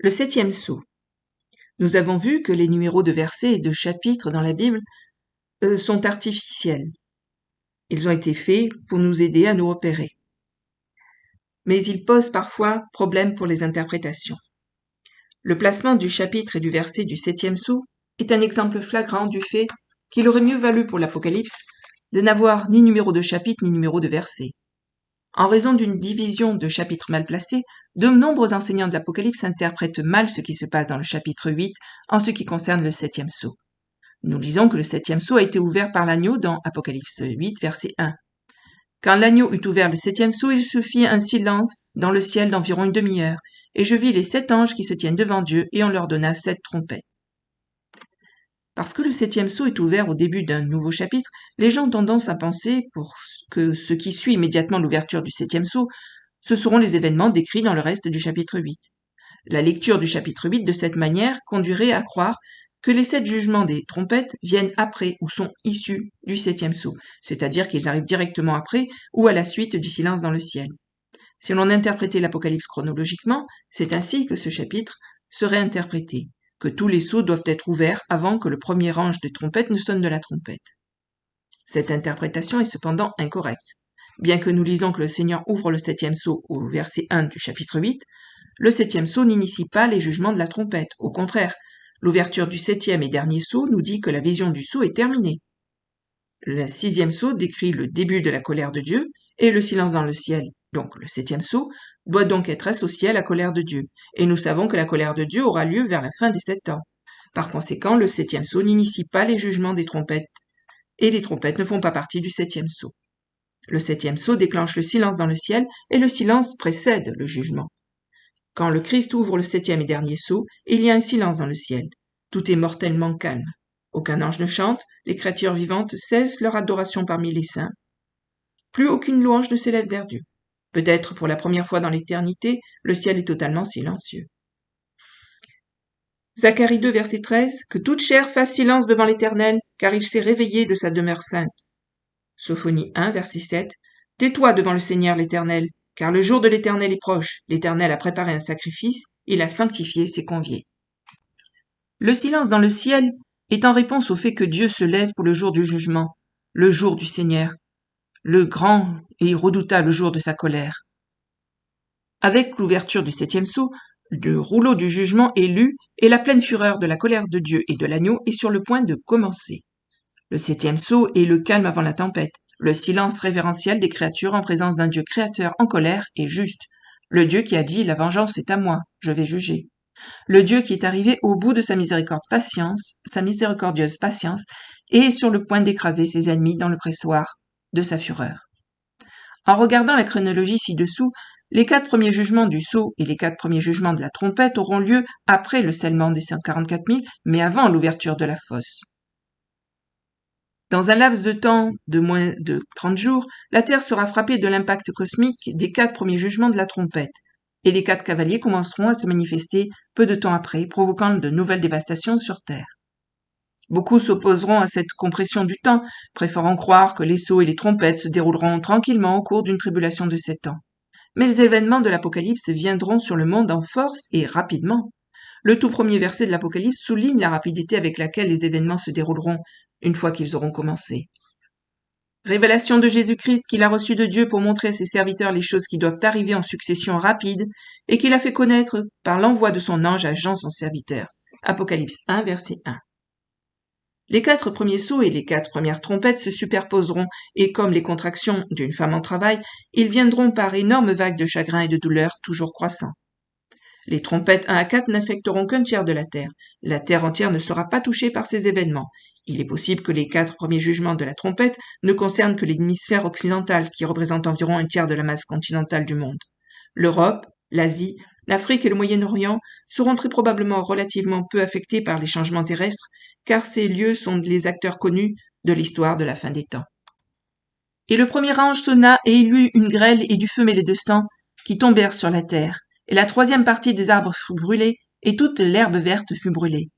Le 7e sceau. Nous avons vu que les numéros de versets et de chapitres dans la Bible sont artificiels. Ils ont été faits pour nous aider à nous repérer. Mais ils posent parfois problème pour les interprétations. Le placement du chapitre et du verset du 7e sceau est un exemple flagrant du fait qu'il aurait mieux valu pour l'Apocalypse de n'avoir ni numéro de chapitre ni numéro de verset. En raison d'une division de chapitres mal placés, de nombreux enseignants de l'Apocalypse interprètent mal ce qui se passe dans le chapitre 8 en ce qui concerne le 7e sceau. Nous lisons que le 7e sceau a été ouvert par l'agneau dans Apocalypse 8, verset 1. Quand l'agneau eut ouvert le 7e sceau, il se fit un silence dans le ciel d'environ une demi-heure, et je vis les 7 anges qui se tiennent devant Dieu, et on leur donna 7 trompettes. Parce que le 7e sceau est ouvert au début d'un nouveau chapitre, les gens ont tendance à penser que ce qui suit immédiatement l'ouverture du 7e sceau, ce seront les événements décrits dans le reste du chapitre 8. La lecture du chapitre 8 de cette manière conduirait à croire que les 7 jugements des trompettes viennent après ou sont issus du 7e sceau, c'est-à-dire qu'ils arrivent directement après ou à la suite du silence dans le ciel. Si l'on interprétait l'Apocalypse chronologiquement, c'est ainsi que ce chapitre serait interprété, que tous les sceaux doivent être ouverts avant que le premier ange de trompette ne sonne de la trompette. Cette interprétation est cependant incorrecte. Bien que nous lisons que le Seigneur ouvre le 7e sceau au verset 1 du chapitre 8, le 7e sceau n'initie pas les jugements de la trompette. Au contraire, l'ouverture du 7e et dernier sceau nous dit que la vision du sceau est terminée. Le 6e sceau décrit le début de la colère de Dieu et le silence dans le ciel. Donc le 7e sceau doit donc être associé à la colère de Dieu. Et nous savons que la colère de Dieu aura lieu vers la fin des 7 ans. Par conséquent, le 7e sceau n'initie pas les jugements des trompettes. Et les trompettes ne font pas partie du 7e sceau. Le 7e sceau déclenche le silence dans le ciel et le silence précède le jugement. Quand le Christ ouvre le 7e et dernier sceau, il y a un silence dans le ciel. Tout est mortellement calme. Aucun ange ne chante, les créatures vivantes cessent leur adoration parmi les saints. Plus aucune louange ne s'élève vers Dieu. Peut-être pour la première fois dans l'éternité, le ciel est totalement silencieux. Zacharie 2, verset 13, « Que toute chair fasse silence devant l'Éternel, car il s'est réveillé de sa demeure sainte. » Sophonie 1, verset 7, « Tais-toi devant le Seigneur l'Éternel, car le jour de l'Éternel est proche. L'Éternel a préparé un sacrifice, il a sanctifié ses conviés. » Le silence dans le ciel est en réponse au fait que Dieu se lève pour le jour du jugement, le jour du Seigneur, le grand et redoutable jour de sa colère. Avec l'ouverture du 7e sceau, le rouleau du jugement est lu et la pleine fureur de la colère de Dieu et de l'agneau est sur le point de commencer. Le 7e sceau est le calme avant la tempête, le silence révérentiel des créatures en présence d'un Dieu créateur en colère et juste, le Dieu qui a dit « La vengeance est à moi, je vais juger ». Le Dieu qui est arrivé au bout de sa miséricordieuse patience et est sur le point d'écraser ses ennemis dans le pressoir de sa fureur. En regardant la chronologie ci-dessous, les 4 premiers jugements du sceau et les 4 premiers jugements de la trompette auront lieu après le scellement des 144 000, mais avant l'ouverture de la fosse. Dans un laps de temps de moins de 30 jours, la Terre sera frappée de l'impact cosmique des 4 premiers jugements de la trompette, et les 4 cavaliers commenceront à se manifester peu de temps après, provoquant de nouvelles dévastations sur Terre. Beaucoup s'opposeront à cette compression du temps, préférant croire que les sceaux et les trompettes se dérouleront tranquillement au cours d'une tribulation de 7 ans. Mais les événements de l'Apocalypse viendront sur le monde en force et rapidement. Le tout premier verset de l'Apocalypse souligne la rapidité avec laquelle les événements se dérouleront une fois qu'ils auront commencé. Révélation de Jésus-Christ qu'il a reçue de Dieu pour montrer à ses serviteurs les choses qui doivent arriver en succession rapide et qu'il a fait connaître par l'envoi de son ange à Jean son serviteur. Apocalypse 1, verset 1. Les 4 premiers sceaux et les 4 premières trompettes se superposeront et comme les contractions d'une femme en travail, ils viendront par énormes vagues de chagrin et de douleur toujours croissants. Les trompettes 1 à 4 n'affecteront qu'un tiers de la Terre. La Terre entière ne sera pas touchée par ces événements. Il est possible que les 4 premiers jugements de la trompette ne concernent que l'hémisphère occidental qui représente environ un tiers de la masse continentale du monde. L'Europe, l'Asie, l'Afrique et le Moyen-Orient seront très probablement relativement peu affectés par les changements terrestres, car ces lieux sont les acteurs connus de l'histoire de la fin des temps. Et le premier ange sonna, et il eut une grêle et du feu mêlé de sang qui tombèrent sur la terre, et la 3e partie des arbres fut brûlée, et toute l'herbe verte fut brûlée.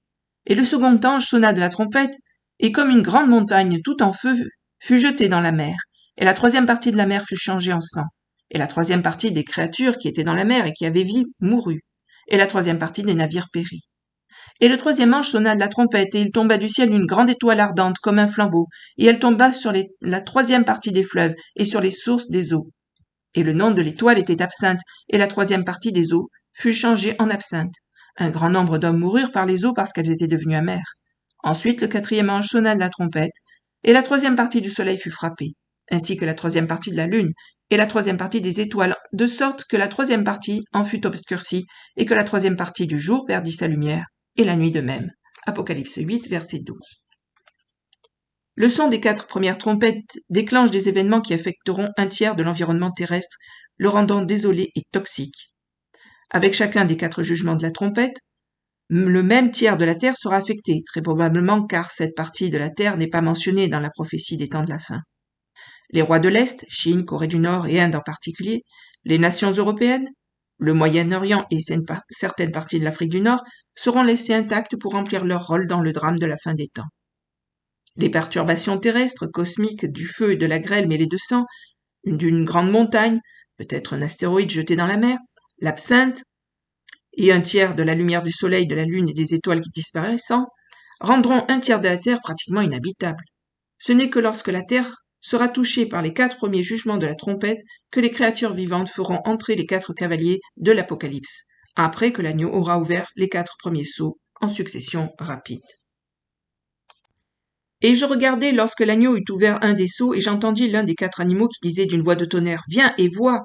Et le second ange sonna de la trompette, et comme une grande montagne tout en feu fut jetée dans la mer, et la 3e partie de la mer fut changée en sang. Et la 3e partie des créatures qui étaient dans la mer et qui avaient vie mourut. et la troisième partie des navires périt. Et le troisième ange sonna de la trompette, et il tomba du ciel une grande étoile ardente comme un flambeau, et elle tomba sur la troisième partie des fleuves et sur les sources des eaux. Et le nom de l'étoile était Absinthe, et la troisième partie des eaux fut changée en absinthe. Un grand nombre d'hommes moururent par les eaux parce qu'elles étaient devenues amères. Ensuite le quatrième ange sonna de la trompette, et la troisième partie du soleil fut frappée, ainsi que la troisième partie de la lune, et la troisième partie des étoiles, de sorte que la troisième partie en fut obscurcie, et que la troisième partie du jour perdit sa lumière, et la nuit de même. Apocalypse 8, verset 12. Le son des 4 premières trompettes déclenche des événements qui affecteront un tiers de l'environnement terrestre, le rendant désolé et toxique. Avec chacun des 4 jugements de la trompette, le même tiers de la Terre sera affecté, très probablement car cette partie de la Terre n'est pas mentionnée dans la prophétie des temps de la fin. Les rois de l'Est, Chine, Corée du Nord et Inde en particulier, les nations européennes, le Moyen-Orient et certaines parties de l'Afrique du Nord seront laissés intacts pour remplir leur rôle dans le drame de la fin des temps. Les perturbations terrestres, cosmiques, du feu et de la grêle mêlée de sang, d'une grande montagne, peut-être un astéroïde jeté dans la mer, l'absinthe, et un tiers de la lumière du soleil, de la lune et des étoiles qui disparaissant, rendront un tiers de la Terre pratiquement inhabitable. Ce n'est que lorsque la Terre sera touchée par les 4 premiers jugements de la trompette que les créatures vivantes feront entrer les 4 cavaliers de l'Apocalypse, après que l'agneau aura ouvert les 4 premiers sceaux en succession rapide. Et je regardai lorsque l'agneau eut ouvert un des sceaux, et j'entendis l'un des 4 animaux qui disait d'une voix de tonnerre, « Viens et vois !»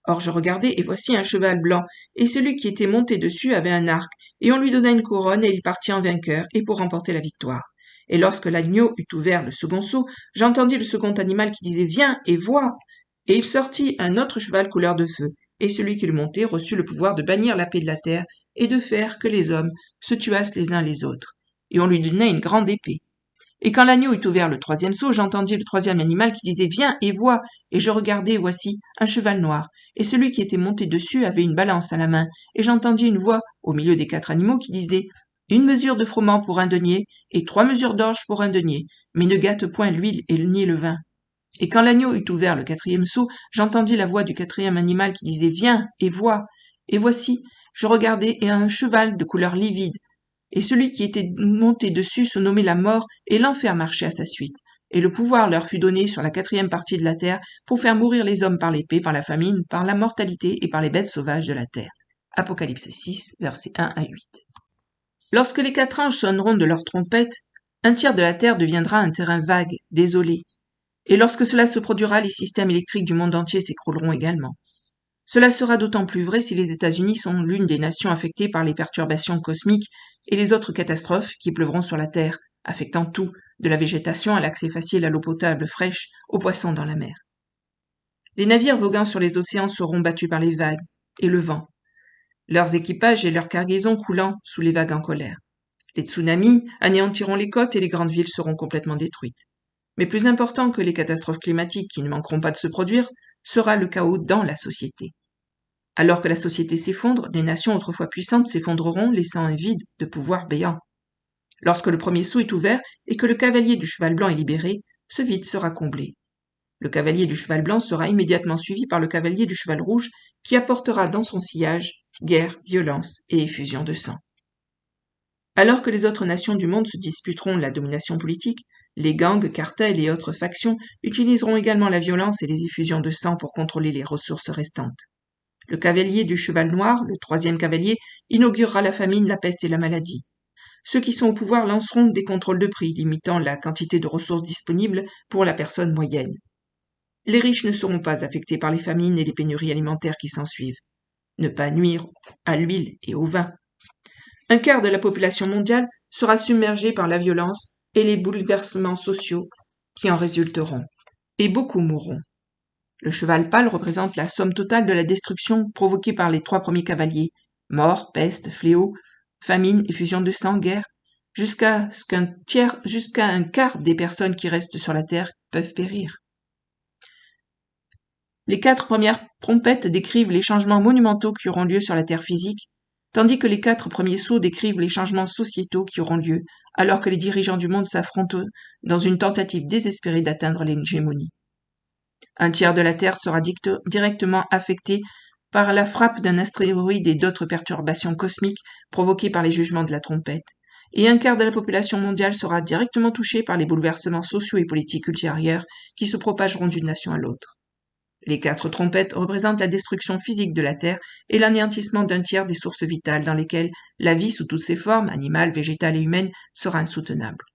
Or je regardai, et voici un cheval blanc, et celui qui était monté dessus avait un arc, et on lui donna une couronne, et il partit en vainqueur, et pour remporter la victoire. Et lorsque l'agneau eut ouvert le second sceau, j'entendis le second animal qui disait « Viens et vois !» Et il sortit un autre cheval couleur de feu, et celui qui le montait reçut le pouvoir de bannir la paix de la terre, et de faire que les hommes se tuassent les uns les autres. Et on lui donna une grande épée. Et quand l'agneau eut ouvert le troisième sceau, j'entendis le troisième animal qui disait « Viens et vois !» Et je regardai, et voici, un cheval noir. Et celui qui était monté dessus avait une balance à la main. Et j'entendis une voix, au milieu des 4 animaux, qui disait « Une mesure de froment pour un denier, et 3 mesures d'orge pour un denier, mais ne gâte point l'huile et ni le vin. » Et quand l'agneau eut ouvert le 4e sceau, j'entendis la voix du 4e animal qui disait « Viens et vois !» Et voici, je regardai, et un cheval de couleur livide. Et celui qui était monté dessus se nommait la mort, et l'enfer marchait à sa suite. Et le pouvoir leur fut donné sur la 4e partie de la terre pour faire mourir les hommes par l'épée, par la famine, par la mortalité et par les bêtes sauvages de la terre. Apocalypse 6, versets 1 à 8. Lorsque les 4 anges sonneront de leurs trompettes, un tiers de la terre deviendra un terrain vague, désolé. Et lorsque cela se produira, les systèmes électriques du monde entier s'écrouleront également. Cela sera d'autant plus vrai si les États-Unis sont l'une des nations affectées par les perturbations cosmiques et les autres catastrophes qui pleuvront sur la Terre, affectant tout, de la végétation à l'accès facile à l'eau potable fraîche, aux poissons dans la mer. Les navires voguant sur les océans seront battus par les vagues et le vent, leurs équipages et leurs cargaisons coulant sous les vagues en colère. Les tsunamis anéantiront les côtes et les grandes villes seront complètement détruites. Mais plus important que les catastrophes climatiques qui ne manqueront pas de se produire, sera le chaos dans la société. Alors que la société s'effondre, des nations autrefois puissantes s'effondreront, laissant un vide de pouvoir béant. Lorsque le premier sceau est ouvert et que le cavalier du cheval blanc est libéré, ce vide sera comblé. Le cavalier du cheval blanc sera immédiatement suivi par le cavalier du cheval rouge qui apportera dans son sillage guerre, violence et effusion de sang. Alors que les autres nations du monde se disputeront la domination politique, les gangs, cartels et autres factions utiliseront également la violence et les effusions de sang pour contrôler les ressources restantes. Le cavalier du cheval noir, le 3e cavalier, inaugurera la famine, la peste et la maladie. Ceux qui sont au pouvoir lanceront des contrôles de prix, limitant la quantité de ressources disponibles pour la personne moyenne. Les riches ne seront pas affectés par les famines et les pénuries alimentaires qui s'ensuivent. Ne pas nuire à l'huile et au vin. Un quart de la population mondiale sera submergée par la violence et les bouleversements sociaux qui en résulteront, et beaucoup mourront. Le cheval pâle représente la somme totale de la destruction provoquée par les 3 premiers cavaliers, mort, peste, fléau, famine, effusion de sang, guerre, jusqu'à un quart des personnes qui restent sur la terre peuvent périr. Les 4 premières trompettes décrivent les changements monumentaux qui auront lieu sur la terre physique, tandis que les 4 premiers sceaux décrivent les changements sociétaux qui auront lieu, alors que les dirigeants du monde s'affrontent dans une tentative désespérée d'atteindre l'hégémonie. Un tiers de la Terre sera directement affecté par la frappe d'un astéroïde et d'autres perturbations cosmiques provoquées par les jugements de la trompette, et un quart de la population mondiale sera directement touchée par les bouleversements sociaux et politiques ultérieurs qui se propageront d'une nation à l'autre. Les 4 trompettes représentent la destruction physique de la Terre et l'anéantissement d'un tiers des sources vitales dans lesquelles la vie sous toutes ses formes, animale, végétale et humaine, sera insoutenable.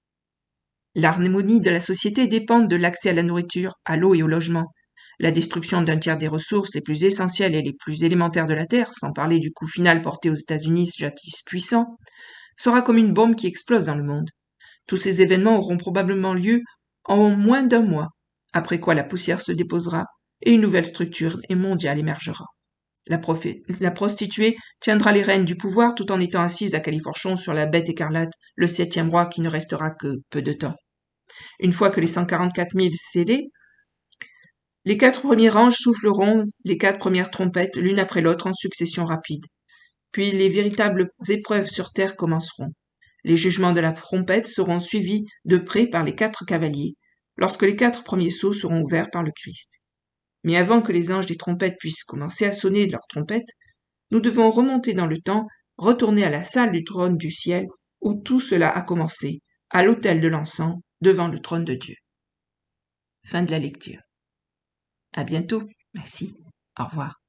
L'harmonie de la société dépend de l'accès à la nourriture, à l'eau et au logement. La destruction d'un tiers des ressources les plus essentielles et les plus élémentaires de la Terre, sans parler du coup final porté aux États-Unis jadis puissants, sera comme une bombe qui explose dans le monde. Tous ces événements auront probablement lieu en moins d'un mois, après quoi la poussière se déposera et une nouvelle structure mondiale émergera. La prostituée tiendra les rênes du pouvoir tout en étant assise à califourchon sur la bête écarlate, le 7e roi qui ne restera que peu de temps. Une fois que les 144 000 scellés, les 4 premiers anges souffleront les 4 premières trompettes l'une après l'autre en succession rapide. Puis les véritables épreuves sur terre commenceront. Les jugements de la trompette seront suivis de près par les 4 cavaliers, lorsque les 4 premiers sceaux seront ouverts par le Christ. Mais avant que les anges des trompettes puissent commencer à sonner de leurs trompettes, nous devons remonter dans le temps, retourner à la salle du trône du ciel, où tout cela a commencé, à l'autel de l'encens, devant le trône de Dieu. Fin de la lecture. À bientôt. Merci. Au revoir.